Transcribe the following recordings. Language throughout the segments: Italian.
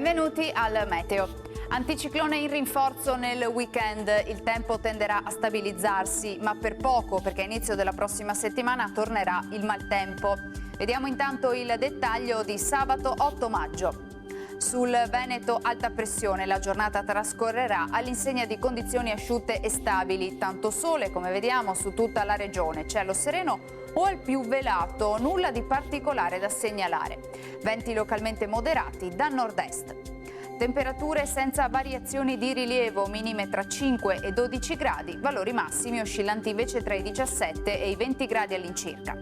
Benvenuti al Meteo. Anticiclone in rinforzo nel weekend, il tempo tenderà a stabilizzarsi, ma per poco, perché a inizio della prossima settimana tornerà il maltempo. Vediamo intanto il dettaglio di sabato 8 maggio. Sul Veneto alta pressione, la giornata trascorrerà all'insegna di condizioni asciutte e stabili, tanto sole come vediamo su tutta la regione, cielo sereno o al più velato, nulla di particolare da segnalare. Venti localmente moderati da nord-est. Temperature senza variazioni di rilievo, minime tra 5 e 12 gradi, valori massimi oscillanti invece tra i 17 e i 20 gradi all'incirca.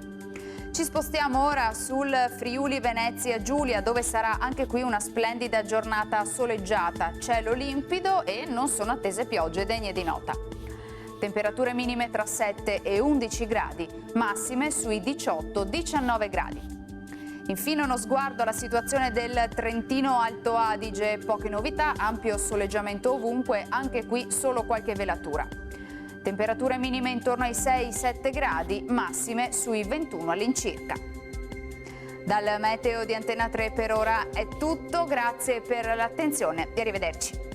Ci spostiamo ora sul Friuli Venezia Giulia, dove sarà anche qui una splendida giornata soleggiata, cielo limpido e non sono attese piogge degne di nota. Temperature minime tra 7 e 11 gradi, massime sui 18-19 gradi. Infine uno sguardo alla situazione del Trentino Alto Adige, poche novità, ampio soleggiamento ovunque, anche qui solo qualche velatura. Temperature minime intorno ai 6-7 gradi, massime sui 21 all'incirca. Dal Meteo di Antena 3 per ora è tutto, grazie per l'attenzione e arrivederci.